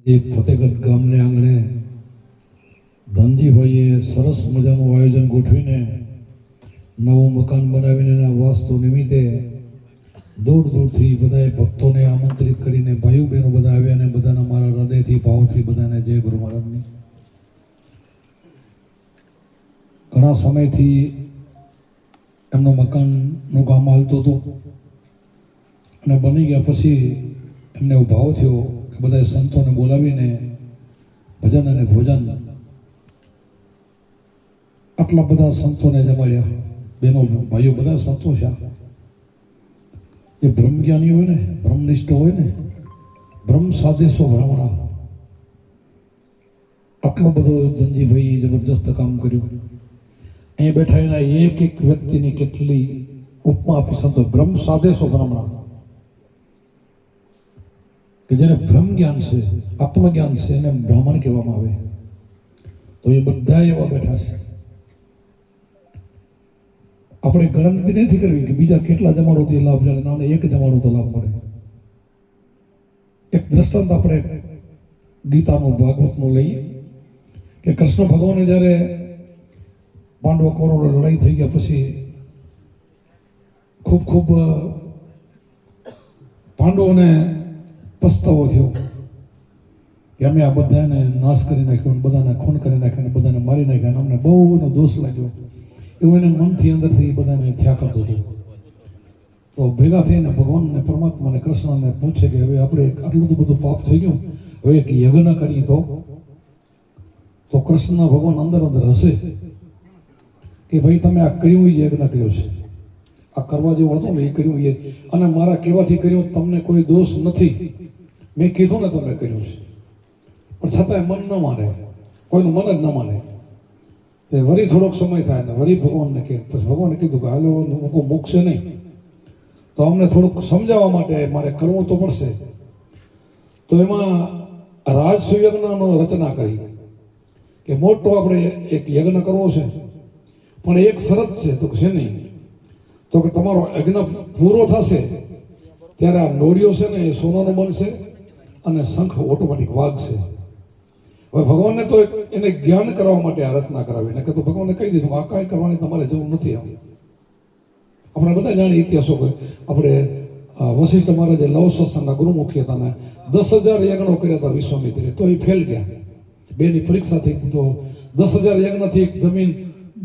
એ ફતેગત ગામને આંગણે ધનજીભાઈએ સરસ મજાનું આયોજન ગોઠવીને નવું મકાન બનાવીને એના વાસ્તુ નિમિત્તે દૂર દૂરથી બધાએ ભક્તોને આમંત્રિત કરીને ભાઈઓ બહેનો બધા આવ્યા અને બધાના મારા હૃદયથી ભાવથી બધાને જય ગુરુ મહારાજની. ઘણા સમયથી એમનું મકાનનું કામ હાલતું હતું અને બની ગયા પછી એમને એવો ભાવ થયો કે બધા સંતોને બોલાવીને ભજન અને ભોજન આટલા બધા સંતોને જમાડ્યા. બહેનો ભાઈઓ બધા સંતો છે. એ બ્રહ્મજ્ઞાની હોય ને, બ્રહ્મનિષ્ઠ હોય ને, બ્રહ્મ સાદેશો ભ્રમણા, આટલો બધો ધનજીભાઈ જબરજસ્ત કામ કર્યું. અહીં બેઠા એના એક એક વ્યક્તિની કેટલી ઉપમા આપી સંતો. બ્રહ્મ સાદેશો ભ્રમણા, કે જેને બ્રહ્મ જ્ઞાન છે, આત્મજ્ઞાન છે, એને બ્રાહ્મણ કહેવામાં આવે. તો એ બધા એવા બેઠા છે. આપણે ગણતરી નથી કરવી કે બીજા કેટલા જમાડોથી લાભ મળે, ના એક જમાડો તો લાભ મળે. એક દ્રષ્ટાંત આપણે ગીતાનું ભાગવતનું લઈએ કે કૃષ્ણ ભગવાને જ્યારે પાંડવ કૌરવ લડાઈ થઈ ગયા પછી ખૂબ પાંડવોને પસ્તાવો થયો કે અમે આ બધાને નાશ કરી નાખ્યો, બધાને ખૂન કરી નાખ્યા, બધાને મારી નાખ્યા, અમને બહુ એનો દોષ લાગ્યો. એવું એને મનથી અંદરથી બધાને થયા કરતું હતું. તો ભેગા થઈને ભગવાનને, પરમાત્માને, કૃષ્ણને પૂછે કે હવે આપણે આટલું બધું પાપ થઈ ગયું, હવે એક યજ્ઞ કરીએ તો કૃષ્ણ ભગવાન અંદર હશે કે ભાઈ તમે આ કર્યું એ યજ્ઞ કર્યો છે, આ કરવા જેવું હતું ને એ કર્યું એ, અને મારા કહેવાથી કર્યું, તમને કોઈ દોષ નથી, મેં કીધું ને તમે કર્યું છે. પણ છતાંય મન ન માને, કોઈનું મન જ ન માને. વળી થોડોક સમય થાય ને વળી ભગવાનને કહે, પછી ભગવાને કીધું કે હાલો મૂકશે નહીં, તો અમને થોડુંક સમજાવવા માટે મારે કરવું તો પડશે. તો એમાં રાજસુયજ્ઞનો રચના કરી કે મોટો આપણે એક યજ્ઞ કરવો છે, પણ એક શરત છે. તો છે નહીં, તો કે તમારો યજ્ઞ પૂરો થશે ત્યારે આ નોળીઓ છે ને એ સોનાનો બનશે અને શંખ ઓટોમેટિક વાગશે. હવે ભગવાનને તો એને જ્ઞાન કરવા માટે આ રચના કરાવી ને કે તો ભગવાનને કહી દીધું આ કાંઈ કરવાની તમારે જરૂર નથી. આપણે બધા જાણીએ ઇતિહાસો. આપણે વશિષ્ઠ મહારાજે લવ સત્સંગના ગુરુમુખી હતા ને 10,000 યજ્ઞો કર્યા હતા વિશ્વામિત્રે, તો એ ફેલ ગયા. બેની પરીક્ષા થઈ હતી તો 10,000 યજ્ઞથી જમીન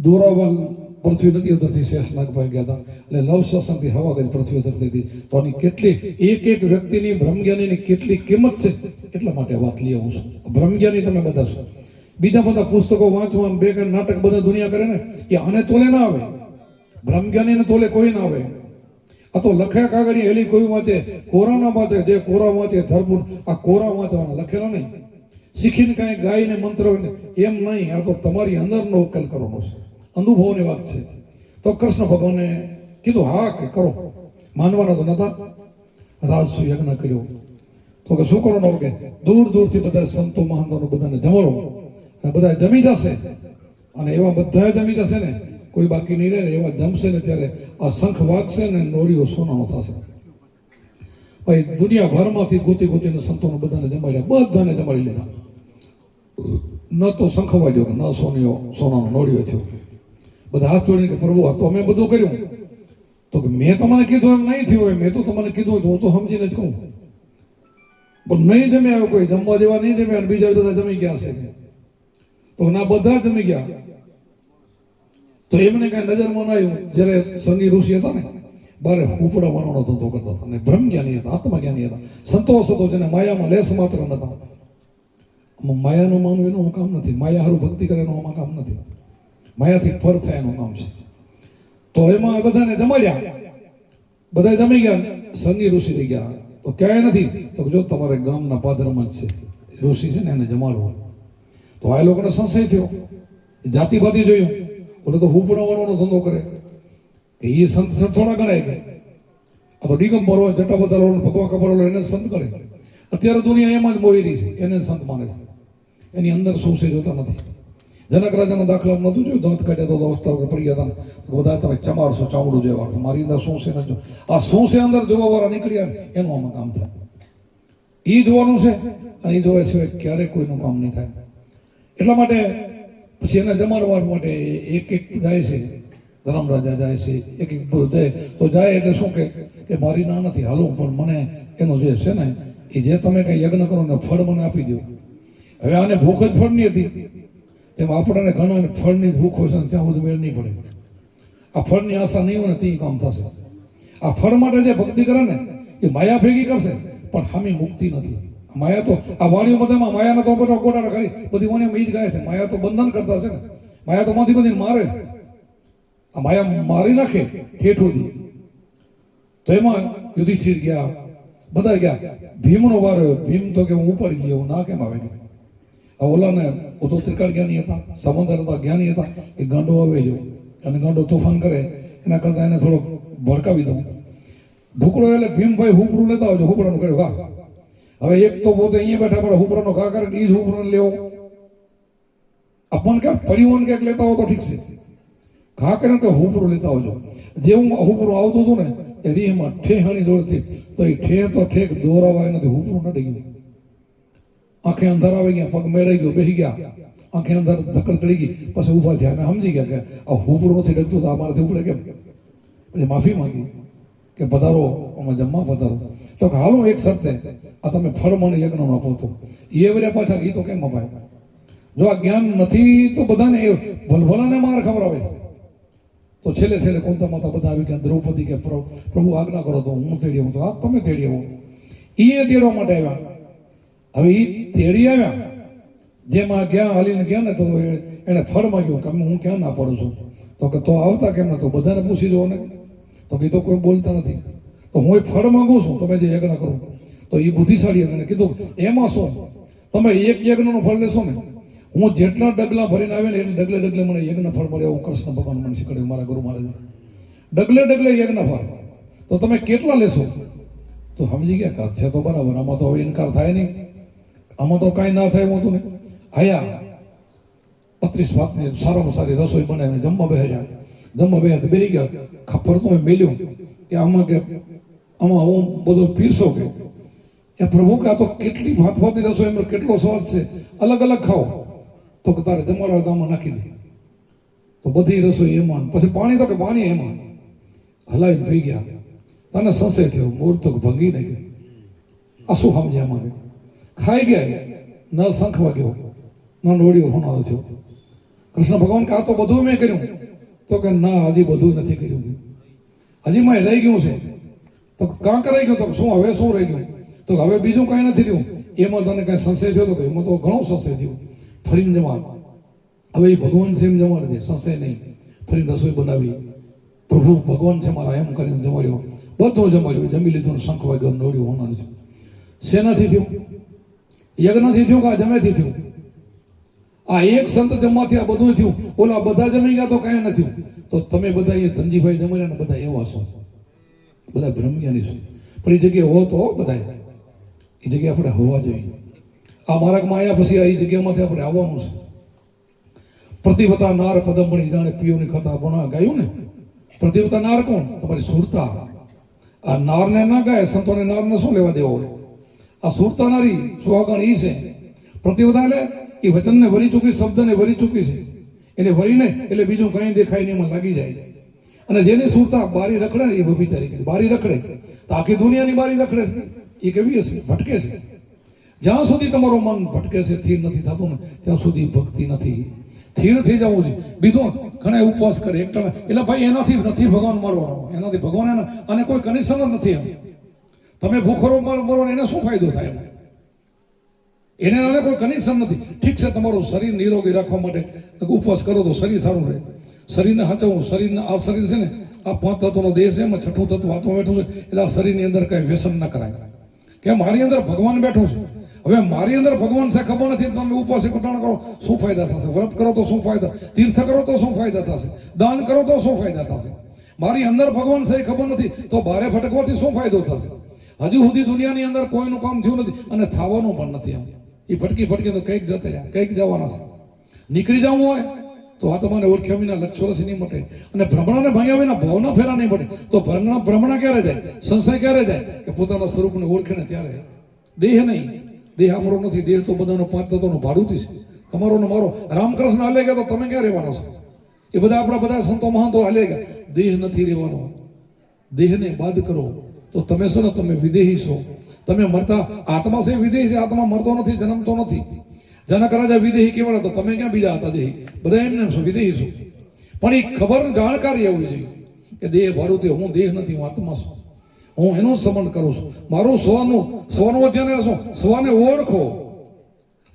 દોરાવાલ પૃથ્વી નદી અંદરથી શેષનાગ ભાઈ ગયા હતા. એટલે લવ સત્સંગથી હવા ગઈ પૃથ્વી અંદરથી હતી. તો આની કેટલી એક વ્યક્તિની બ્રહ્મજ્ઞાનીની કેટલી કિંમત છે, એટલા માટે વાત લઈ આવું છું. બ્રહ્મજ્ઞાની તમે બધા છો. બીજા બધા પુસ્તકો વાંચવા, બે કે નાટક બધા દુનિયા કરે ને, એ આને તોલે ના આવે. બ્રહ્મજ્ઞાનીને તોલે કોઈ ના આવે. આ તો લખ્યા કાગળ હેલી કોઈ વાંચે, કોરાના વાંચે, જે કોરા વાંચે ધરપૂર, આ કોરા વાંચવાના લખેલા નહીં. શીખીને કાંઈ ગાયને મંત્ર એમ નહીં. આ તો તમારી અંદરનો ઉકેલ કરવાનો છે, અનુભવની વાત છે. તો કૃષ્ણ ભગવાને કીધું હા કે કરો. માનવાના તો નતા. રાજસુ યજ્ઞ કર્યો. તો કે શું કરવાનું કે દૂર દૂરથી બધા સંતો મહાંતોને બધાને જમાડો, બધા જમી જશે. અને એવા બધા જમી જશે ને, કોઈ બાકી નહીં રહે ને, એવા જમશે ને ત્યારે આ શંખ વાગશે ને નોળીઓ સોનાનો થશે. ભાઈ દુનિયાભરમાંથી ગોતીને સંતોને બધાને જમાડ્યા, બધાને જમાડી લીધા. ન તો શંખ વાગ્યો, ન સોનાનો નોળીઓ થયો. બધા હાથ જોડીને કે પ્રભુ આ તો અમે બધું કર્યું. તો કે મેં તમને કીધું એમ નહીં થયું હોય, મેં તો તમને કીધું હું તો સમજીને જ કહું. પણ નહીં જમે આવ્યો કોઈ, જમવા દેવા નહીં જમ્યા, અને બીજા બધા જમી ગયા હશે. તો ના બધા જમી ગયા. તો એમને કઈ નજરમાં ના આવ્યું. જયારે સંગી ઋષિ હતા ને, બારે ઉપડા માનવાનો ધંધો કરતા હતા, અને બ્રહ્મજ્ઞાની હતા, આત્મજ્ઞાની હતા, સંતોષ હતો, જેને માયામાં લેસ માત્ર નતા. માયાનું માનવું એનું કામ નથી, માયા હારું ભક્તિ કરે એનું આમાં કામ નથી, માયાથી ફર થાય એનું કામ છે. તો એમાં બધાને જમાડ્યા, બધા જમી ગયા. સંગી ઋષિ થઈ ગયા. તો ક્યાંય નથી. તો જો તમારે ગામના પાદરમાં જ છે ઋષિ છે ને, એને જમાડવો. તો આ લોકોને સંશય થયો, જાતિવાદી જોયું. ઓલો તો હુપડાવાનો ધંધો કરે કે એ સંત થોડા ગણાય કે આ તો દિગંબર હોય, જટા બધા ભગવા કપડ હોય એને સંત ગણે. અત્યારે દુનિયા એમાં જ મોઈ રહી છે, એને સંત માને છે. એની અંદર શું છે જોતા નથી. જનક રાજાના દાખલા નતું જોયું, દાંત કાઢ્યા તો અવસ્થા પડી ગયા હતા, બધા તમે ચમારશો ચામડું જેવા. મારી અંદર શું છે આ શું છે અંદર જોવા વાળા નીકળ્યા, એનું આમાં કામ થાય. એ જોવાનું છે, અને એ જોવા સિવાય ક્યારેય કોઈનું કામ નહીં થાય. એટલા માટે પછી એના જમાડવા માટે એક એક જાય છે, ધર્મરાજા જાય છે, એક એક જાય તો જાય એટલે શું કે મારી ના નથી હાલું, પણ મને એનો જે છે ને એ જે તમે કંઈ યજ્ઞ કરો ને ફળ મને આપી દો. હવે આને ભૂખ જ ફળની હતી, તેમ આપણને ઘણા ફળની ભૂખ હોય છે, ત્યાં બધું મેળ નહીં પડે. આ ફળની આશા નહીં હોય ને તે કામ થશે. આ ફળ માટે જે ભક્તિ કરે ને એ માયા ભેગી કરશે, પણ હામી મુક્તિ નથી. માયા તો આ વાણીઓ બધામાં માયાના તો બધા ગોડાડા કરી બધી વાણીઓ ઈ જ ગાય છે. માયા તો બંધન કરતા છે ને, માયા તો માંથી બધી મારે છે. આ માયા મારી નાખે ઠેઠુંથી. તો એમાં યુધિષ્ઠિર ગયા, બધા ગયા. ભીમનો વાર આવ્યો. ભીમ તો કે હું ઉપાડી ગયો, ના કેમ આવે? આ ઓલાને ઉદ્ધવ ત્રિકાળ જ્ઞાની હતા, સમંદર હતા, જ્ઞાની હતા. એ ગાંડો આવે જો અને ગાંડો તોફાન કરે, એના કરતા એને થોડોક ભડકાવી દઉં. ઢુકડો એટલે ભીમભાઈ હુપડું લેતા આવજો. હુપડાનું કર્યું ઘા. હવે એક તો પોતે અહીંયા બેઠા પડે, હુપડાનો ઘા કરે એ જ હુપડાને લેવો. આપણને ક્યાંક પરિવહન ક્યાંક લેતા હો તો ઠીક છે, ઘા કરીને કે હુપડું લેતા આવજો. જેવું હુપડું આવતું હતું ને એ રીહમાં ઠેહાણી દોડતી, તો એ ઠે તો ઠેક દોરાવાય નથી, હુપડું નડી ગયું. આંખે અંધાર આવી ગયા, પગ મેળાઈ ગયો, બેસી ગયા, આંખે અંધાર ધક્કર ચડી ગઈ. પછી ઉભા થયા અને સમજી ગયા કે આ હુપડું નથી ડગતું તો અમારાથી ઉપડે કેમ? પછી માફી માંગી કે પધારો, અમે જમવા પધારો. તો કે હાલો એક શરતે, આ તમે ફળ મને યજ્ઞ આપો તો એ વરે પાછા એ તો કેમ અપાય? જો આ જ્ઞાન નથી તો બધાને એ ભલભલાને માર ખવડાવે છે. તો છેલ્લે છેલ્લે કોણતા માતા બધા આવી ગયા. દ્રૌપદી કે પ્રભુ આજ્ઞા કરો તો હું તેડી આવું. તો આ તમે તેડી આવો. એ તેડવા માટે આવ્યા. હવે એ તેડી આવ્યા, જેમાં ગયા હાલીને ગયા ને તો એને ફળ માંગ્યું કે હું ક્યાં ના પડું છું. તો કે તો આવતા કેમ નતો? બધાને પૂછી જુઓ ને. તો કે તો કોઈ બોલતા નથી. તો હું ફળ માંગુ છું, તમે જે યજ્ઞ કરો. તો એ બુદ્ધિશાળી એને કીધું એમાં શું, તમે એક યજ્ઞનું ફળ લેશો ને, હું જેટલા ડગલા ભરીને આવે ને એટલે ડગલે ડગલે મને યજ્ઞ ફળ મળે એવું કૃષ્ણ ભગવાન મને શીખવાડ્યું, મારા ગુરુ મહારાજ. ડગલે ડગલે યજ્ઞ ફળ. તો તમે કેટલા લેશો? તો સમજી ગયા છે તો બરાબર, આમાં તો હવે ઇનકાર થાય નહીં, આમાં તો કાંઈ ના થાય એવું હતું ને. આયા 35 ભાતની સારામાં સારી રસોઈ બનાવીને જમવા બેસી બેસી ગયા. ખબર તો મેલ્યું કે આમાં હું બધું પીરસો કે એ પ્રભુ કે આ તો કેટલી ભાતની રસોઈ, એમાં કેટલો સ્વાદ છે, અલગ અલગ ખાઓ. તો કે તારે જમાડવા દામાં નાખી દે. તો બધી રસોઈ એમાં, પછી પાણી તો કે પાણી એમાં હલાવીને પી ગયા. તને સંશય થયો, મૂળ તો ભંગી નહીં ગઈ. આ શું સમજ્યા આમાં? ખાઈ ગયા, ન શંખ વાગ્યો, ન નોળિયો હોનારો થયો. કૃષ્ણ ભગવાન કે આ તો બધું મેં કર્યું. તો કે ના, હજી બધું નથી કર્યું, હજી માં રહી ગયું છે. તો કાંક રહી ગયું? તો શું હવે શું રહી ગયું? તો હવે બીજું કાંઈ નથી રહ્યું. એમાં તને કઈ સંશય થયો? તો એમાં તો ઘણો સંશય થયો. ફરીને જમાડ. હવે એ ભગવાન છે એમ જમાડે છે, સંશય નહીં. ફરી રસોઈ બનાવી, પ્રભુ ભગવાન છે મારા એમ કરીને જમાડ્યો. બધું જમાડ્યું, જમી લીધું, શંખ વાગ્યો, નોળ્યું હોનારું છે. શેનાથી થયું? યજ્ઞથી થયું કે આ જમેથી થયું? આ એક સંત જમવાથી આ બધું થયું. ઓલા બધા જમી ગયા તો કાંઈ નથી. તો તમે બધા એ ધનજીભાઈ જમાડ્યા ને બધા એવા છો, બધા બ્રહ્મજ્ઞાની છો. પણ એ જગ્યાએ હો તો બધા એ જગ્યાએ આપણે હોવા જોઈએ. આ માર્ગમાં આવ્યા પછી આ જગ્યામાંથી આપણે આવવાનું છે. પ્રતિવતા નાર પદમણી જાણે પિયોની કથા પણ ગાયું ને. પ્રતિવતા નાર કોણ? તમારી સુરતા. આ નારને ના ગાય, સંતોને નારને શું લેવા દેવો હોય? આ સુરતા નારી સુહાગણ ઈ છે. પ્રતિવતા એટલે એ વચનને વરી ચૂકી, શબ્દને વરી ચૂકી છે. એને વરીને એટલે બીજું કઈ દેખાય નહીં, એમાં લાગી જાય. અને જેની સુરતા બારી રખડે ને એ વ્યભિચારી. બારી રખડે તો આખી દુનિયાની બારી રખડે છે. એ કેવી હશે? ભટકે છે. જ્યાં સુધી તમારું મન ભટકે છે, સ્થિર નથી થતું ને, ત્યાં સુધી ભક્તિ નથી. સ્થિર થઈ જવું જોઈએ. બીજું ઘણા ઉપવાસ કરે એકટાણા, એટલે ભાઈ એનાથી નથી ભગવાન મળવાનો, એનાથી ભગવાન અને કોઈ કનેક્શન જ નથી. એમ તમે ભૂખરો મરો એને શું ફાયદો થાય? એને કોઈ કનેક્શન નથી. ઠીક છે, તમારું શરીર નિરોગી રાખવા માટે ઉપવાસ કરો તો શરીર સારું રહે. શરીરને સાચવવું. શરીરને આ શરીર છે ને, આ 5 તત્વનો દેહ છે, એમાં 6ઠું તત્વ હાથમાં બેઠું છે. એટલે આ શરીરની અંદર કઈ વ્યસન ના કરાય કે મારી અંદર ભગવાન બેઠો છે. હવે મારી અંદર ભગવાન છે ખબર નથી, તમે ઉપવાસ કટાણ કરો શું ફાયદા થશે? વ્રત કરો તો શું ફાયદા? તીર્થ કરો તો શું ફાયદા થશે? દાન કરો તો શું ફાયદા થશે? મારી અંદર ભગવાન છે ખબર નથી તો બહાર ભટકવાથી શું ફાયદો થશે? હજુ સુધી દુનિયાની અંદર કોઈનું કામ થયું નથી અને થવાનું પણ નથી. એમ એ ભટકી તો કંઈક જતા રહ્યા, કંઈક જવાના છે. નીકળી જવું હોય તો આ તમારે ઓળખ્યા વિના લક્ષોરસ નહીં મટે, અને ભ્રમણાને ભાંગ્યા વિના ભાવના ફેરા નહીં પડે. તો ભ્રમણા ક્યારે જાય? સંશય ક્યારે જાય? કે પોતાના સ્વરૂપને ઓળખે ને ત્યારે. દેહ નહીં, દેહ આપણો નથી. દેહ તો બધાનો પાંચ તત્વોનું ભાડુંથી છે, તમારો ને મારો. રામકૃષ્ણ હાલે ગયા તો તમે ક્યાં રહેવાના છો? એ બધા આપણા બધા સંતો મહાંતો હાલે ગયા. દેહ નથી રહેવાનો. દેહને બાદ કરો તો તમે છો ને, તમે વિદેહી છો. તમે મરતા આત્મા છે, વિદેહી છે. આત્મા મરતો નથી, જન્મતો નથી. જનક રાજા વિદેહી કેવડા, તો તમે ક્યાં બીજા હતા દેહી? બધા એમને છો, વિદેહી છો. પણ એ ખબર જાણકારી આવવી જોઈએ કે દેહ ભાડું, હું દેહ નથી, હું આત્મા છું. હું એનું સંબંધ કરું છું. મારું સ્વનું અધ્યયન શું? સ્વને ઓળખો.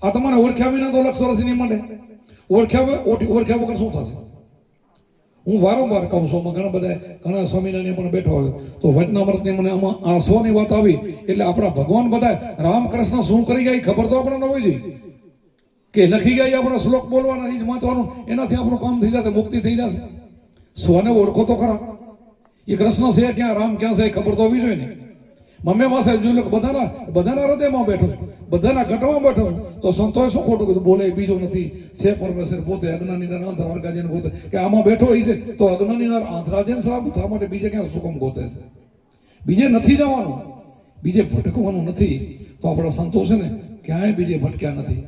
આત્માને ઓળખ્યા વિના તો લક્ષ વર્ષ નહીં મળે. ઓળખ્યા વગર શું થશે? હું વારંવાર કહું છું, ઘણા સ્વામિનારાયણ પણ બેઠો હોય તો વચનામૃતની મને આમાં આ સ્વની વાત આવી એટલે આપણા ભગવાન બધા રામકૃષ્ણ શું કરી ગયા ખબર તો આપણને હોવી જોઈએ. કે લખી ગયા આપણા શ્લોક બોલવાના, એ જ વાંચવાનું, એનાથી આપણું કામ થઈ જશે, મુક્તિ થઈ જશે. સ્વને ઓળખો તો ખરા. એ કૃષ્ણ છે ક્યાં, રામ ક્યાં છે, ખબર તો હોવી જોઈએ ને. મમ્મી પાસે જોઈ લો, બધાના હૃદયમાં બેઠો છું, બધાના ઘટમાં બેઠો છું. તો સંતોએ શું ખોટું કીધું? બોલે બીજો નથી, છે પરમેશ્વર પોતે. અજ્ઞાનીના અંતરાર્ગાજન ગોતે કે આમાં બેઠો હોય છે, તો અજ્ઞાનીના અંતરાજન સાહેબ થવા માટે બીજે ક્યાં સુકમ ગોતે છે? બીજે નથી જવાનું, બીજે ભટકવાનું નથી. તો આપણા સંતો છે ને, ક્યાંય બીજે ભટક્યા નથી.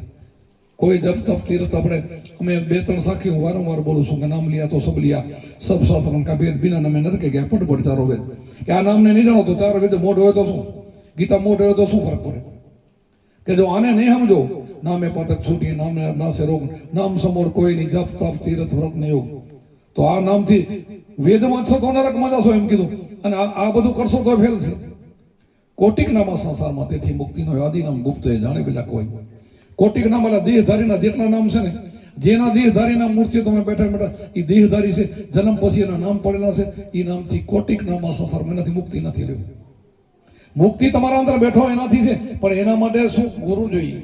કોઈ જપ તપ તીર્થ આપણે અમે 2-3 સાખી હું વારંવાર બોલું છું કે નામ લિયા તો સબ લિયા, સબ શાસ્ત્ર કા વેદ બિના નમે નથી ગયા પટ ચારો વેદ. કે આ નામને નહીં જાણો તો ચાર વેદ મોઢ હોય તો શું? ગીતા મોઢ હોય તો શું ફરક પડે? કે જો આને નહીં સમજો, નામે પાતક છૂટી, નામે નાસે રોગ, નામ સમોર કોઈ નહીં, જપ તપ તીર્થ વ્રત ને યોગ. તો આ નામથી વેદમાં છો તો નરકમાં જશો એમ કીધું, અને આ બધું કરશો તો ફેલ છે. કોટિક નામા સંસારમાં, તેથી મુક્તિનો આદિ નામ ગુપ્ત એ જાણે બીજા કોઈ. કોટિક નામ વાળા દેહધારીના જેટલા નામ છે ને, જેના દેહધારીના મૂર્તિઓ તમે બેઠા એ દેહધારી છે. જન્મ પછી એના નામ પડેલા છે. એ નામથી કોટિક નામમાં સંસારમાં એનાથી મુક્તિ નથી લેવું. મુક્તિ તમારા અંદર બેઠો એનાથી છે, પણ એના માટે શું? ગુરુ જોઈએ.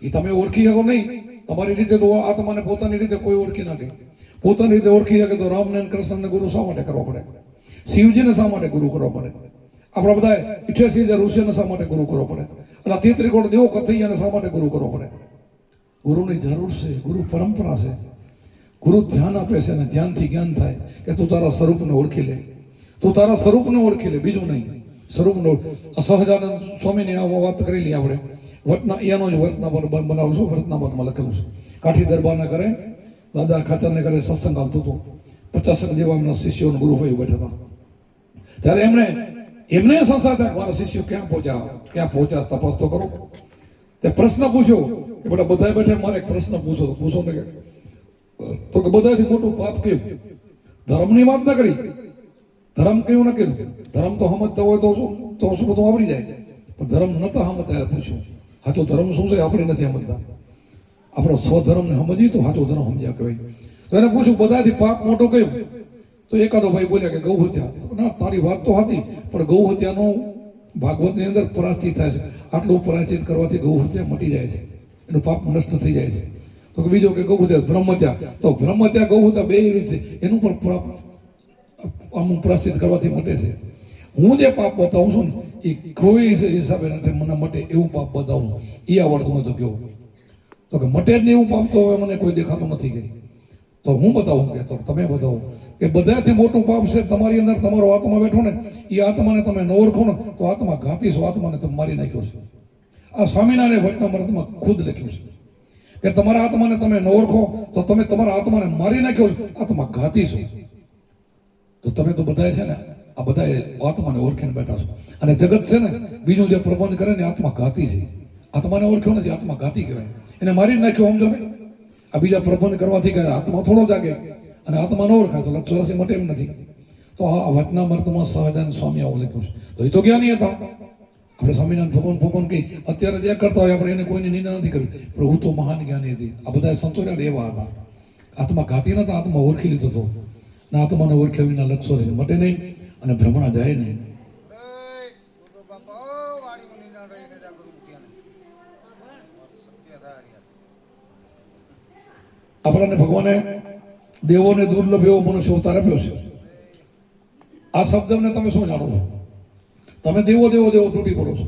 એ તમે ઓળખી શકો નહીં. તમારી રીતે તો આત્માને પોતાની રીતે કોઈ ઓળખી નાખે. પોતાની રીતે ઓળખી શકે તો રામને કૃષ્ણને ગુરુ શા માટે કરવો પડે? શિવજીને શા માટે ગુરુ કરવો પડે? આપણા બધા 88,000 ઋષિઓને શા માટે ગુરુ કરવો પડે? અને 33 કરોડ દેવો કથૈયાને શા માટે ગુરુ કરવો પડે? ગુરુની જરૂર છે. ગુરુ પરંપરા છે. ગુરુ ધ્યાન આપે છે, અને ધ્યાનથી જ્ઞાન થાય કે તું તારા સ્વરૂપને ઓળખી લે. તું તારા સ્વરૂપને ઓળખી લે, બીજું નહીં. સ્વરૂપનો સહજાનંદ સ્વામીની આ વાત કરેલી આપણે વટના, એનો જ વચનામૃત બનાવું છું. વચનામૃતમાં લખેલું છે. કાઠી દરબારના કરે, દાદા ખાચરને કરે સત્સંગ હાલતું હતું. 50 જેવા એમના શિષ્યોને ગુરુભાઈ બેઠા હતા. ત્યારે એમને સંસાર મારા શિષ્યો ક્યાં પહોંચ્યા તપાસ તો કરો. તે પ્રશ્ન પૂછ્યો કે બધા બેઠા, મારે એક પ્રશ્ન પૂછો ને, તો કે બધાથી મોટું પાપ કયું? ધર્મની વાત ન કરી. ધર્મ કયું ન કીધું. ધર્મ તો સમજતા હોય તો શું બધું આવડી જાય, પણ ધર્મ નતા સમજતા. પૂછ્યું સાચો ધર્મ શું છે? આપણે નથી સમજતા. આપણો સ્વધર્મને સમજીએ તો સાચો ધર્મ સમજ્યા કહેવાય. તો એને પૂછ્યું બધાથી પાપ મોટું કયું? તો એકાદો ભાઈ બોલ્યા કે ગૌ હત્યા. ના, તારી વાત તો હતી, પણ ગૌ હત્યાનું ભાગવતની અંદર પ્રાયશ્ચિત થાય છે. આટલું પ્રાયશ્ચિત કરવાથી ગૌ હત્યા મટી જાય છે, એનું પાપ નષ્ટ થઈ જાય છે. તો બીજો કે ગૌ હત્યા, બ્રહ્મત્યા. તો બ્રહ્મત્યા ગૌ હત્યા બે રીત છે, એનું પણ અમુક પ્રાયશ્ચિત કરવાથી મટે છે. હું જે પાપ બતાવું છું ને, એ કોઈ હિસાબે મને મટે એવું પાપ બતાવું, એ આવડતું હોય તો કેવું? તો કે મટે જ નહીં એવું પાપ તો હવે મને કોઈ દેખાતું નથી. કે તો હું બતાવું? કે તો તમે બતાવો કે બધાથી મોટું પાપ છે તમારી અંદર તમારો આત્મા બેઠો ને, એ આત્માને તમે ન ઓળખો ને તો આત્મા ઘાતી છો, આત્માને તમે મારી નાખ્યો છે. આ સ્વામિનારાયણ વચનામૃતમાં ખુદ લખ્યું છે કે તમારા આત્માને તમે ન ઓળખો તો તમે તમારા આત્માને મારી નાખ્યો છો, આત્મા ઘાતી છો. તો તમે તો બધા છે ને, આ બધા આત્માને ઓળખીને બેઠા છો. અને જગત છે ને, બીજું જે પ્રબંધ કરે ને, આત્મા ઘાતી છે. આત્માને ઓળખ્યો નથી, આત્મા ઘાતી કહેવાય. એને મારી નાખ્યો, સમજો ને. આ બીજા પ્રબંધ કરવાથી કહે આત્મા થોડો જાગે, અને આત્મા ન ઓળખાય તો લક્ષ મટે એમ નથી. તો આ વચનામૃતમાં સહજાનંદ સ્વામી આવું લખ્યું છે. તો એ તો જ્ઞાની હતા. આપણે સ્વામિનારાયણ ભગવાન કહી અત્યારે જે કરતા હોય આપણે એને કોઈની નિંદા નથી કરવી, પણ હું તો મહાન જ્ઞાની હતી. આ બધા સંતો એવા હતા. આત્મા ઘાતી નતા, આત્મા ઓળખી લીધો હતો. ના, આત્માને ઓળખ્યા વિના લક્ષો મટે નહીં અને ભ્રમણા જાય નહીં. આપણને ભગવાને દેવોને દુર્લભ એવો મનુષ્ય અવતાર આપ્યો છે. આ શબ્દને તમે શું જાણો છો? તમે દેવો દેવો દેવો તૂટી પડો છો,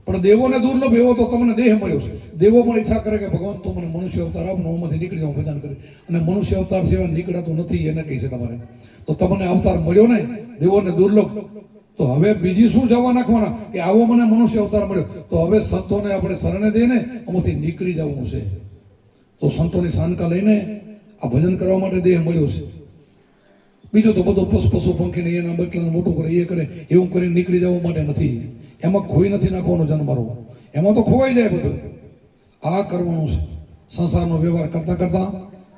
પણ દેવોને દુર્લભ એવો તો તમને દેહ મળ્યો છે. દેવો પણ ઈચ્છા કરે કે ભગવાન તું મને મનુષ્ય અવતાર આપ, ઓમાંથી નીકળી જાઉં ભજન કરી. અને મનુષ્ય અવતાર સિવાય નીકળાતું નથી, એને કહી છે તમારે. તો તમને અવતાર મળ્યો ને, દેવોને દુર્લભ, તો હવે બીજી શું જવા નાખવાના કે આવો મને મનુષ્ય અવતાર મળ્યો, તો હવે સંતોને આપણે શરણે દઈને અમુકથી નીકળી જવું છે. તો સંતોની સાનકા લઈને આ ભજન કરવા માટે દેહ મળ્યો છે. બીજું તો બધું પશુ પંખીને એના બચલાને મોટું કરે એ કરે એવું કરીને નીકળી જવા માટે નથી. એમાં ખોઈ નથી નાખવાનો જન્મારો, એમાં તો ખોવાઈ જાય બધું. આ કરવાનું છે. સંસારનો વ્યવહાર કરતા કરતા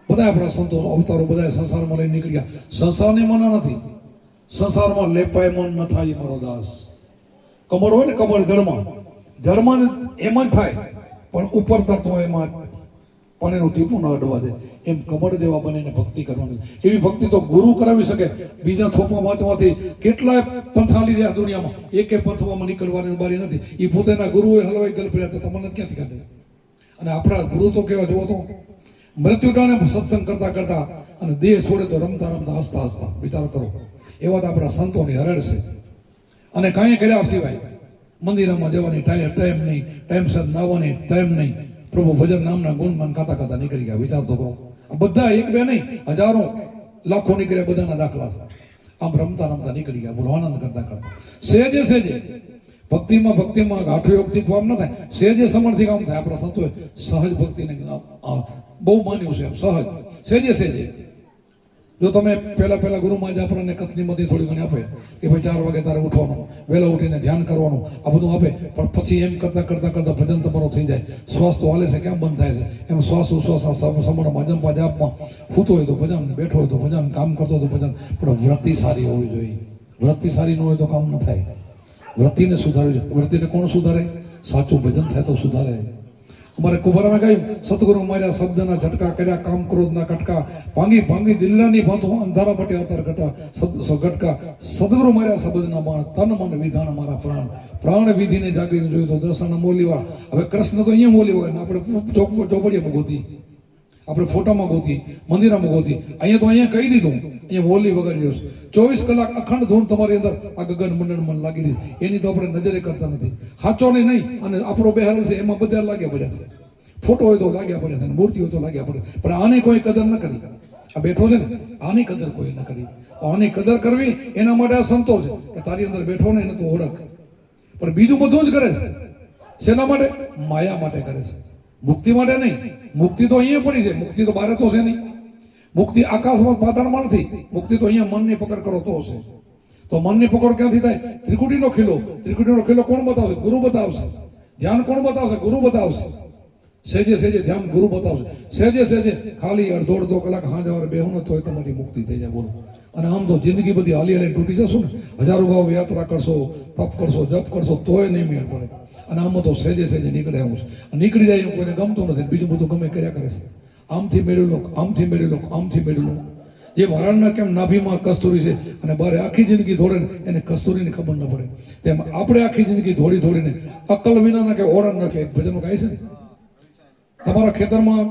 બધા આપણા સંતો અવતારો બધા સંસારમાં લઈને નીકળી ગયા. સંસારની મના નથી, સંસારમાં લેપાય મન ન થાય મારો દાસ. કમળ હોય ને કમળ જળમાં એમાં જ થાય, પણ ઉપર તરતો એમાં પણ એનું ટીપું ન અડવા દે. એમ કમળ જેવા બનીને ભક્તિ કરવાની. એવી ભક્તિ તો ગુરુ કરાવી શકે. બીજા થોપા વાંચવાથી કેટલાય પંથ હાલી રહ્યા દુનિયામાં, એકે પંથવામાં નીકળવાની બારી નથી. એ પોતાના ગુરુએ હલવાઈ ગલપ્યા તો તમને ક્યાંથી કાઢે. અને આપણા ગુરુ તો કેવા જોવો તો મૃત્યુ ટાણે સત્સંગ કરતા કરતા અને દેહ છોડે તો રમતા રમતા હસતા હસતા. વિચાર કરો, એવા તો આપણા સંતોની હરડ છે. અને કાંઈ કર્યા સિવાય મંદિરમાં જવાની ટાઈમ નહીં, ટાઈમસર નાવાની ટાઈમ નહીં. પ્રભુ ભજન નામના ગુણમાન ખાતા ખાતા નીકળી ગયા. વિચાર તો કરો, બધા એક બે નહીં, હજારો લાખો નીકળ્યા, બધાના દાખલા છે. આમ રમતા રમતા નીકળી ગયા. બોલો, આનંદ કરતા કરતા સેજે સેજે ભક્તિમાં ગાંઠયોગથી કામ ન થાય, સેજે સમણથી કામ થાય. આપણા સંતોએ સહજ ભક્તિને બહુ માન્યું છે. સહજ સેજે જો તમે પહેલા ગુરુમાં જ આપણને કથનીમાંથી થોડી ઘણી આપે કે ભાઈ 4 વાગે તારે ઉઠવાનું, વહેલા ઉઠીને ધ્યાન કરવાનું, આ બધું આપે. પણ પછી એમ કરતા ભજન તમારો થઈ જાય. શ્વાસ તો હાલે છે, કેમ બંધ થાય છે? એમ શ્વાસ ઉશ્વાસ સમૂહમાં જંપા જાપમાં સૂતો હોય તો ભજન, બેઠો હોય તો ભજન, કામ કરતો હોય તો ભજન. પણ વૃત્તિ સારી હોવી જોઈએ. વૃત્તિ સારી ન હોય તો કામ ન થાય. વૃત્તિને સુધારવી. વૃત્તિને કોણ સુધારે? સાચું ભજન થાય તો સુધારે. અમારે કુંભારામાં કહ્યું, સતગુરુ માર્યા શબ્દના ઝટકા, કર્યા કામ ક્રોધના કટકા, ભાંગી દિલ્લાની ભાંતો અંધારા માટે અવતાર ગટકા. સદગુરુ માર્યા શબ્દના બાણ, તન મન વિધાન મારા પ્રાણ વિધિને જાગીને જોયું તો દર્શન મોલીવા. હવે કૃષ્ણ તો અહીંયા મોલી હોય ને આપણે ચોપડીમાં ગોતી, આપણે ફોટામાં ગોતી, મંદિરમાં ગોતી. અહીંયા તો અહીંયા કહી દીધું, અહીંયા મોલી વગાડી છે. 24 કલાક અખંડ ધૂન તમારી અંદર આ ગગન મંડળમાં લાગી રહી. એની તો આપણે નજરે કરતા નથી. સાચો નહીં. અને આપણો બેહાલ છે એમાં બધા લાગ્યા પડ્યા છે. ફોટો હોય તો લાગ્યા પડ્યા છે, મૂર્તિ હોય તો લાગ્યા પડે. પણ આને કોઈ કદર ન કરી. આ બેઠો છે ને, આની કદર કોઈ ન કરી. આની કદર કરવી એના માટે આ સંતો છે કે તારી અંદર બેઠો ને એને તો ઓળખ. પણ બીજું બધું જ કરે છે. શેના માટે? માયા માટે કરે છે, મુક્તિ માટે નહીં. મુક્તિ તો અહીંયા પડી છે. મુક્તિ તો બારે તો છે નહીં. મુક્તિ આકાશમાં પાતાળમાં નથી. મુક્તિ તો અહીંયા મનની પકડ કરો તો હશે. તો મનની પકડ ક્યાંથી થાય? ત્રિકુટીનો ખીલો કોણ બતાવશે? ગુરુ બતાવશે. ધ્યાન કોણ બતાવશે? ગુરુ બતાવશે. સેજે ધ્યાન ગુરુ બતાવશે. સેજે ખાલી અડધો કલાક હાજર બેહું ને તોય તમારી મુક્તિ થઈ જાય. બોલો. અને આમ તો જિંદગી બધી હાલી તૂટી જશો ને, હજારો ભાવ યાત્રા કરશો, તપ કરશો, જપ કરશો, તોય નહીં મેળ પડે. અને આમાં તો સેજે નીકળે આવું છે. નીકળી જાય એવું કોઈને ગમતું નથી. બીજું બધું ગમે કર્યા કરે છે. આમથી મેળવી લો. જે વારાણના કેમ નાભીમાં કસ્તુરી છે અને બારે આખી જિંદગી દોડે ને એને કસ્તુરીની ખબર ન પડે, તેમ આપણે આખી જિંદગી દોડીને અક્કલ વિનાના કે ઓળણ નાખે. એક ભજનો ગાય છે ને, તમારા ખેતરમાં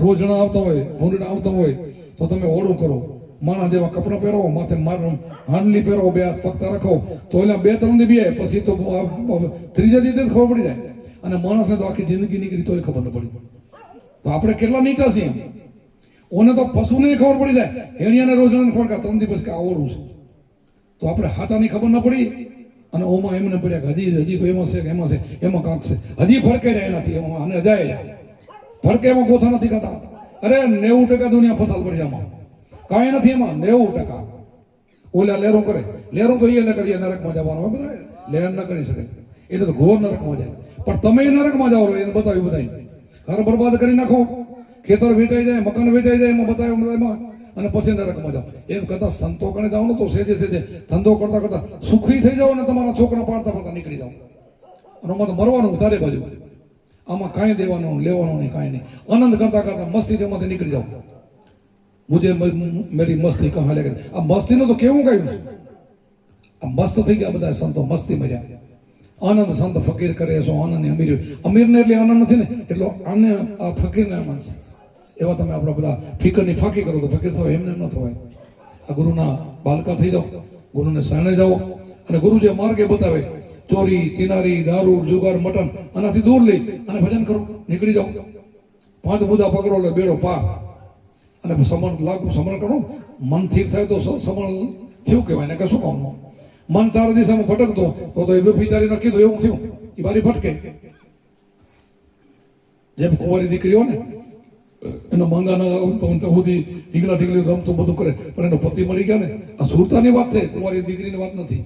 રોજણા આવતા હોય, ભૂંડણા આવતા હોય તો તમે ઓળું કરો, માણા જેવા કપડાં પહેરો, માથે હાંડલી પહેરો, 2 હાથ પગતા રાખો, તો એના 2-3 દી બે પછી તો ત્રીજા દિવસે ખબર પડી જાય. અને માણસને તો આખી જિંદગી નીકળી તોય ખબર ન પડી. તો આપણે કેટલા નીચા છીએ. ઓને તો પશુને ખબર પડી જાય, હેણિયાને રોજણાને ખબર કે 3 દિવસ કે આવડું છે. તો આપણે હાથાની ખબર ન પડી અને ઓમાં એમને પડ્યા કે હજી તો એમાં છે કે એમાં કાંક છે. હજી ફડકે જાય એનાથી એમાં અને જાય ફડકે એમાં ગોથા નથી ખાતા. અરે 90% દુનિયા ફસાલ પડી આમાં. કાંઈ નથી એમાં. 90% ઓલા લેરું કરે. લેરું તો એ ન કરીએ, નરકમાં જવાનું હોય. બધા લેર ન કરી શકે એટલે તો ઘોર નરકમાં જાય. પણ તમે નરકમાં જાઓ એને બતાવ્યું. બધા ઘર બરબાદ કરી નાખો, ખેતર વેચાઈ જાય, મકાન વેચાઈ જાય, એમાં બતાવ્યું અને પછી નરકમાં જાઓ. એમ કરતા સંતો કણે જાઓ ને તો સેજે ધંધો કરતા સુખી થઈ જાઓ ને તમારા છોકરા પાડતા નીકળી જાઓ. અને આમાં તો મરવાનું તારે બાજુ. આમાં કાંઈ દેવાનું લેવાનું નહીં, કાંઈ નહીં. આનંદ કરતા મસ્તી તેમાંથી નીકળી જાઓ. મુજે મેરી મસ્તી કહા લે. આ મસ્તીનું તો કેવું કહ્યું છે. આ મસ્ત થઈ ગયા બધા સંતો, મસ્તી મર્યા. આનંદ સંત ફકીર કરે છો, આનંદ અમીરને એટલે આનંદ નથી ને, એટલો આને આ ફકીરને આનંદ છે. એવા તમે આપણા બધા ફિકરની ફાંકી કરો તો ફકીર થવાય, એમને ન થવાય. આ ગુરુના બાલકા થઈ જાઓ, ગુરુને શરણે જાઓ અને ગુરુ જે માર્ગે બતાવે, ચોરી, ચિનારી, દારૂ, જુગાર, મટન, આનાથી દૂર લઈ અને ભજન કરો, નીકળી જાઓ. 5 મુદ્દા પકડો એટલે બેડો પાર. અને સમણ કરો, મન સ્થિર થાય તો સમણ થયું કહેવાય ને કે શું કામનું. મન તારા દિશામાં ભટકતો તો એ બિચારીને કીધું એવું થયું એ બારી ભટકે. જેમ કુંવારી દીકરીઓ ને એનો મંગા ના સુધી ઢીકલા ઢીકલી રમતું બધું કરે, પણ એનો પતિ મળી ગયા ને, આ સુરતાની વાત છે, કુંવારી દીકરીની વાત નથી.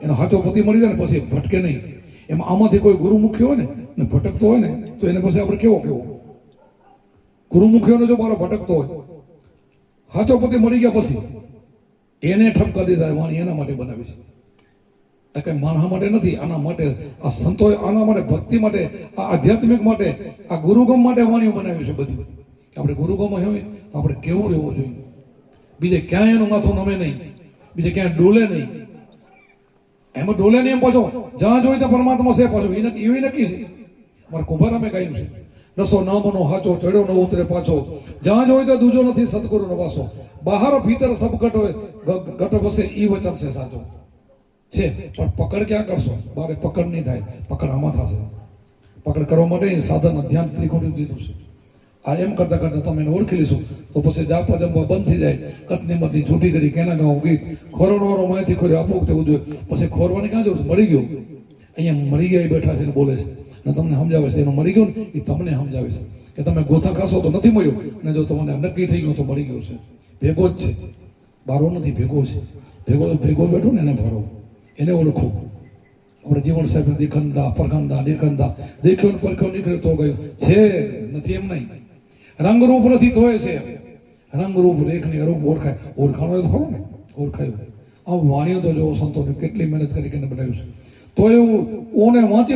એનો સાચો પતિ મળી જાય ને પછી ભટકે નહીં. એમાં આમાંથી કોઈ ગુરુમુખી હોય ને ભટકતો હોય ને તો એને પછી આપણે કેવો ગુરુમુખીઓનો જો મારો ભટકતો હોય, સાચો પતિ મળી ગયા પછી એને ઠપકા દીધા વાણી એના માટે બનાવી છે. આ કઈ માણસા માટે નથી, આના માટે આ સંતોએ આના માટે ભક્તિ માટે આ આધ્યાત્મિક માટે આ ગુરુગમ માટે વાણીઓ બનાવી છે બધી. આપણે ગુરુગમ હોય તો આપણે કેવું રહેવું જોઈએ. બીજે ક્યાંય એનું માથું નમે નહીં, બીજે ક્યાંય ડોલે નહીં. એમાં ડોલે નહીં એમ પાછો જ્યાં જોઈ તો પરમાત્મા છે પાછો એ નક્કી છે. મારા કુંભારામે ગાયું છે, રસો નામનો હાચો ચડ્યો ન ઉતરે પાછો, જ્યાં જોઈ તો દૂજો નથી સદગુરુ નો વાસો, બહાર ભીતર સબ ગટ વસે ઈ વચન છે સાચો છે. પણ પકડ ક્યાં કરશો? બારે પકડ નહીં થાય, પકડ આમાં થશે. પકડ કરવા માટે સાધન ધ્યાન ત્રિકોણ દીધું છે. આ એમ કરતા કરતા તમે એને ઓળખી લીશું તો પછી જાપા જમવા બંધ થઈ જાય. કતનીમાંથી છૂટી કરી કેના ગાઉં ગીત ખોરણવાળો માહિતી ખોરી આપવું થવું જોઈએ. પછી ખોરવાની ક્યાં જરૂર? મળી ગયું અહીંયા મળી ગયા બેઠા છે ને બોલે છે ને તમને સમજાવે છે. એનો મળી ગયો ને એ તમને સમજાવે છે કે તમે ગોથા ખાશો તો નથી મળ્યો, અને જો તમને નક્કી થઈ ગયું તો મળી ગયું છે. ભેગો જ છે, બારો નથી, ભેગો છે. ભેગો બેઠો ને એને ભરો, એને ઓળખો. આપણે જીવન સાહેબ દિખંદા પરખંદા નિર્ખંદા દેખ્યો ને પરખ્યો નીકળ્યો તો ગયો છે, નથી એમ નહીં. રંગરૂપ નથી તોય છે. રંગરૂપ રેખની અરૂપ ઓળખાય. ઓળખાણો એ તો ખરો ને, ઓળખાયું. આ વાણીઓ તો જો સંતોને કેટલી મહેનત કરી કે બનાવ્યું છે. તો એવું ઓને વાંચી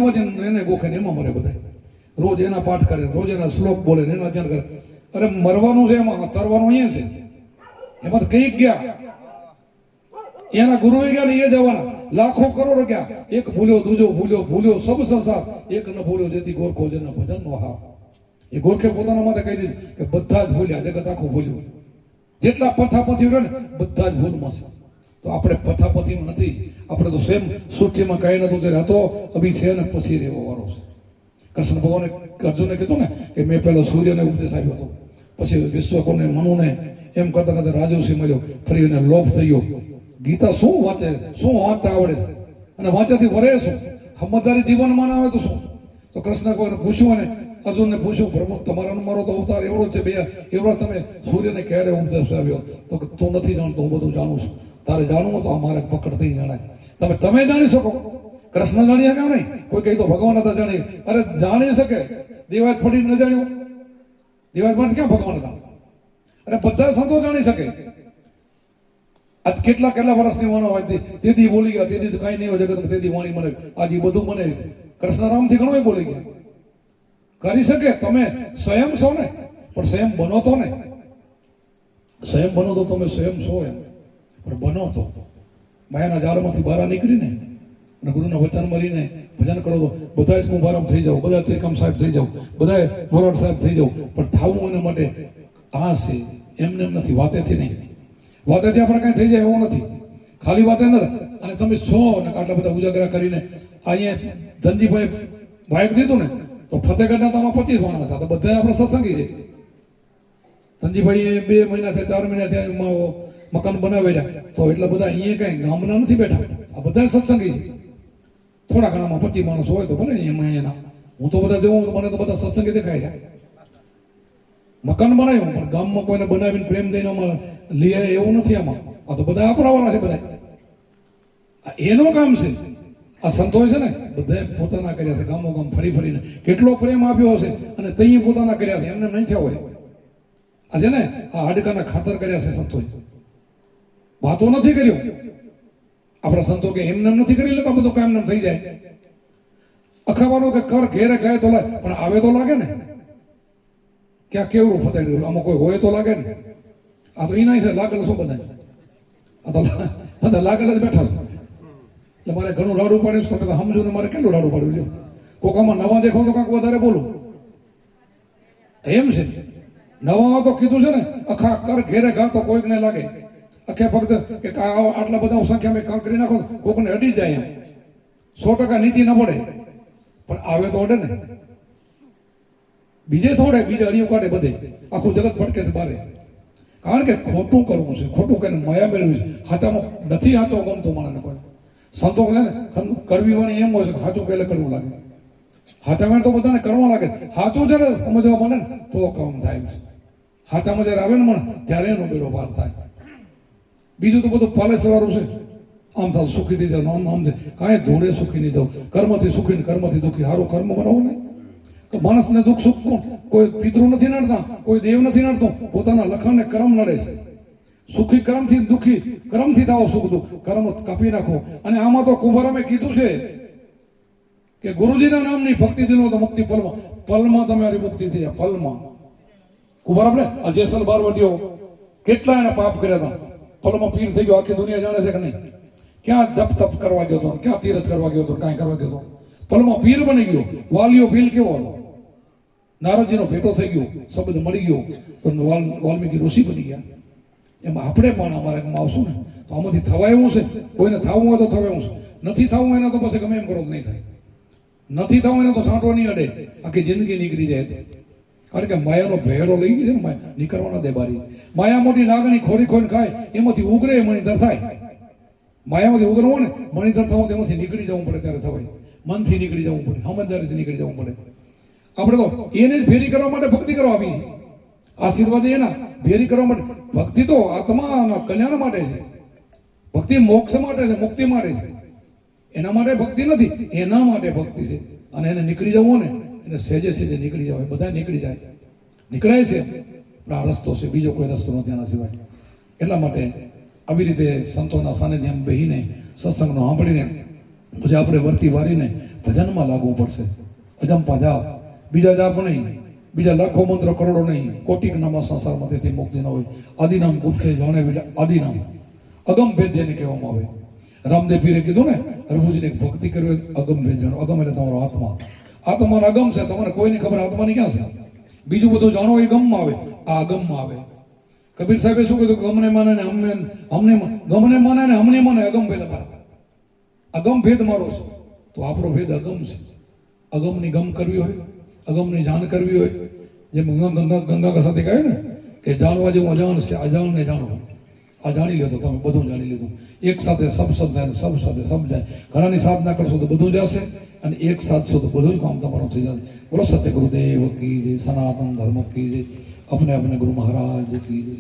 એને ગોખે ને એમાં મરે બધા. રોજ એના પાઠ કરે, રોજ એના શ્લોક બોલે ને એના ધ્યાન કરે. અરે મરવાનું છે એમાં, તરવાનું અહીંયા છે. એમાં તો કઈ ગયા એના ગુરુ ગયા ને એ જવાના. લાખો કરોડો ગયા, એક ભૂલ્યો દૂજો ભૂલ્યો સબ સંસાર, એક ન ભૂલ્યો જેથી ગોરખો જેના ભજન નો હાવ. એ ગોરખે પોતાના માટે કહી દીધું કે બધા જ ભૂલ્યા, જગત આખું ભૂલ્યું. જેટલા પથાપથી રહે ને બધા જ ભૂલમાં છે. તો આપણે પથાપથીમાં નથી, આપણે તો સ્વયં સૃષ્ટિમાં કઈ નતું ત્યારે હતો, અભી છે ને પછી રહેવો વારો છે. કૃષ્ણ ભગવાને અર્જુને કીધું ને કે મેં પહેલો સૂર્યને ઉપદેશ આપ્યો હતો, પછી વિશ્વકોને મનુને એમ કરતા કરતા રાજુસિંહ મળ્યો, ફરી એને લોભ થઈ ગયો. ગીતા શું વાંચે, શું વાંચતા આવડે છે, અને વાંચાથી વરે શું? સમજદારી જીવનમાં ના આવે તો શું? તો કૃષ્ણ કોઈને પૂછ્યું અને અર્જુનને પૂછ્યું, પ્રભુ તમારો મારો તો અવતાર એવડો છે બે, એવડો તમે સૂર્યને ક્યારે ઉપદેશ આવ્યો? તો તું નથી જાણતો, હું બધું જાણું છું. તારે જાણવું તો અમારે પકડતી જણાય. તમે જાણી શકો, કૃષ્ણ જાણી શકે નહીં. કોઈ કહી તો ભગવાન હતા જાણી, અરે જાણી શકે. દિવાજ ફરી ન જાણ્યું, દિવાજ ફરી ક્યાં ભગવાન હતા? અરે બધા સંતો જાણી શકે. આજ કેટલા વર્ષની વાણો હોય, તેથી બોલી ગયા, તેથી કઈ નહીં હોય જગત, તેથી વાણી મને આજે બધું મને કૃષ્ણ રામથી ઘણું બોલી ગયા. કરી શકે. તમે સ્વયં છો ને, પણ સ્વયં બનો તો ને. સ્વયં બનો તો તમે સ્વયં છો એમ, પણ બનો તો માયાના જાળમાંથી બહાર નીકળીને અને ગુરુના વચન મળીને ભજન કરો તો બધા જ કુંભારામ થઈ જાવ, બધા ત્રિકમ સાહેબ થઈ જાવ, બધા મોરાડ સાહેબ થઈ જાવ. પણ થવું એના માટે આ છે, એમને એમ નથી, વાતેથી નહીં. વાતેથી આપણે કઈ થઈ જાય એવું નથી, ખાલી વાતે નથી. અને તમે છો ને આટલા બધા ઉજાગરા કરીને અહીંયા ધનજીભાઈ બાઇક દીધું ને તો ફતેહગઢના તમારા 25 માણસ હતા, બધા આપણે સત્સંગી છે. ધનજીભાઈ 2 મહિના થયા, 4 મહિના થયા મકાન બનાવી રહ્યા, તો એટલા બધા અહીંયા કઈ ગામના નથી બેઠા, આ બધા સત્સંગી છે. થોડા ઘણામાં 25 માણસ હોય તો ભલે અહીંયા. હું તો બધા જોઉં મને તો બધા સત્સંગી દેખાય રહ્યા. મકાન બનાવ્યું પણ ગામમાં કોઈને બનાવીને પ્રેમ દઈને અમારે લઈ આવે એવું નથી. આમાં આ તો બધા આપણાવાળા છે. બધા એનો કામ છે. આ સંતો છે ને બધા પોતાના કર્યા છે, ગામો ગામ ફરી ફરીને કેટલો પ્રેમ આપ્યો હશે, અને તઈ પોતાના કર્યા છે, એમને નહીં થયા હોય. આ છે ને આ હાડકાના ખાતર કર્યા છે સંતોએ, વાતો નથી કર્યું. આપણા સંતો કે એમને નથી કરી લેતા, બધું કામ એમ થઈ જાય. અખાવાનો કે કર ઘેરે ગયા તો લાગે, પણ આવે તો લાગે ને. ક્યાં કેવડું ફતાઈ ગયું, આમાં કોઈ હોય તો લાગે ને. આ તો એના છે લાગેલ શું બધા, આ તો લાગેલ જ બેઠા છે. એટલે મારે ઘણું લાડુ પાડ્યું, તમે તો સમજો ને મારે કેટલું લાડુ પાડ્યું. લ્યો કોકામાં નવા દેખો તો કાંક વધારે બોલું એમ છે. નવા તો કીધું છે ને, અખા કર ઘેરે ઘા તો કોઈક ને લાગે. અખે ફક્ત કે આટલા બધા સંખ્યામાં કાંક કરી નાખો કોકને અડી જાય એમ, 100% નીચી ન પડે, પણ આવે તો અડે ને. બીજે થોડે બીજે અડિયું કાઢે બધે, આખું જગત ભટકે છે બારે. કારણ કે ખોટું કરવું છે, ખોટું કરીને માયા મેળવી છે. હાથામાં નથી હાથો ગમતો માણસને કોઈ. સંતો છે ને કડવી વાણી એમ હોય છે સાચું પહેલે કડવું લાગે, સાચામાં તો બધાને કરવા લાગે, સાચું જયારે સમજવા મળે ને તો કામ થાય છે. સાચામાં જયારે આવે ને મને ત્યારે એનો બેડો પાર થાય. બીજું તો બધું પાલેસ વાળું છે, આમ થાય સુખીથી જાવ, આમ આમ છે, કાંઈ ધૂળે સુખી નહીં જાવ, કર્મથી સુખી ને કર્મથી દુઃખી. સારું કર્મ બનાવો ને તો માણસને દુઃખ સુખ કોણ? કોઈ પિતૃ નથી નડતા, કોઈ દેવ નથી નડતું, પોતાના લખણને કર્મ નડે છે. સુખી કર્મથી, દુઃખી કર્મથી થાવ, સુખ દુઃખ કર્મ કાપી નાખો. અને આમાં તો કુંભારામે કીધું છે કે ગુરુજીના નામની ભક્તિ દિનો તો મુક્તિ પલમાં, પલમાં તમારી મુક્તિ થઈ જાય, પલમાં. કુંભાર આપણે આ જેસલ બારવટીઓ કેટલા એને પાપ કર્યા હતા, પલમાં પીર થઈ ગયો. આખી દુનિયા જાણે છે કે નહીં? ક્યાં જપ તપ કરવા ગયો હતો, ક્યાં તીરથ કરવા ગયો હતો, કાંઈ કરવા ગયો હતો, પલમાં પીર બની ગયો. વાલીઓ ભીલ કેવો હતો, નારદજીનો ભેટો થઈ ગયો, શબ્દ મળી ગયો તો વાલ્મીકી ઋષિ બની ગયા. એમાં આપણે પણ અમારે આવશું ને તો આમાંથી થવાય એવું છે. કોઈને થવું હોય તો થવાય એવું છે, નથી થવું એના તો પછી ગમે એમ કરો તો નહીં થાય. નથી થવું એના તો છાંટવા નહીં અડે, આખી જિંદગી નીકળી જાય. કારણ કે માયાનો ભેડો લઈ ગઈ છે ને, નીકળવાના દે બારી. માયા મોટી નાગની ખોરી ખોઈને ખાય, એમાંથી ઉગરે મણિધર થાય. માયામાંથી ઉગરવું ને મણિધર થવું, એમાંથી નીકળી જવું પડે ત્યારે થવાય. મનથી નીકળી જવું પડે, સમજદારીથી નીકળી જવું પડે. આપણે તો એને જ ફેરી કરવા માટે ભક્તિ કરવા આવી છે. આશીર્વાદ એના ફેરી કરવા માટે. ભક્તિ તો આત્માના કલ્યાણ માટે છે, ભક્તિ મોક્ષ માટે છે, મુક્તિ માટે છે. એના માટે ભક્તિ નથી, એના માટે ભક્તિ છે. અને એને નીકળી જવું ને એને સહેજે સહેજે નીકળી જવાય. બધા નીકળી જાય, નીકળાય છે, પણ આ રસ્તો છે, બીજો કોઈ રસ્તો નથી આના સિવાય. એટલા માટે આવી રીતે સંતોના સાનિધ્યમાં બેહીને સત્સંગનો સાંભળીને પછી આપણે વર્તી વારીને ભજનમાં લાગવું પડશે. અજંપા જાપ, બીજા જાપ નહીં, બીજા લાખો મંત્ર કરોડો નહીં, કોટિક નામા સંસારમાં તેથી મુક્તિ ન હોય. આદિનામ ગુપ્તે જાણે આદિનામ અગમ ભેદ જેને કહેવામાં આવે. રામદેવ પીરે કીધું ને પ્રભુજીને ભક્તિ કરવી અગમ ભેદ જાણો. અગમ એટલે તમારો આત્મા, આત્માનો અગમ છે. તમારે કોઈને ખબર આત્માની ક્યાં છે? બીજું બધું જાણો એ ગમમાં આવે, આ અગમમાં આવે. કબીર સાહેબે શું કીધું? ગમને માને ને અમને ગમને માને ને અમને માને અગમ ભેદ અમારો. અગમ ભેદ મારો છે તો આપણો ભેદ અગમ છે. અગમની ગમ કરવી હોય, અગમની જાણ કરવી હોય, જેમ ગંગા સાથે કહે ને કે જાણવા જેવું અજાણ છે, અજાણને જાણો. આ જાણી લો તો તમે બધું જાણી લીધું. એક સાથે સબ સમજાય, સબ સાથે સમજાય. ઘણાની સાધના કરશો તો બધું જશે, અને એક સાથ છો તો બધું જ કામ તમારું થઈ જશે. બોલો સત્ય ગુરુદેવ કી જય, સનાતન ધર્મ કી જય, अपने अपने गुरु महाराज की जय।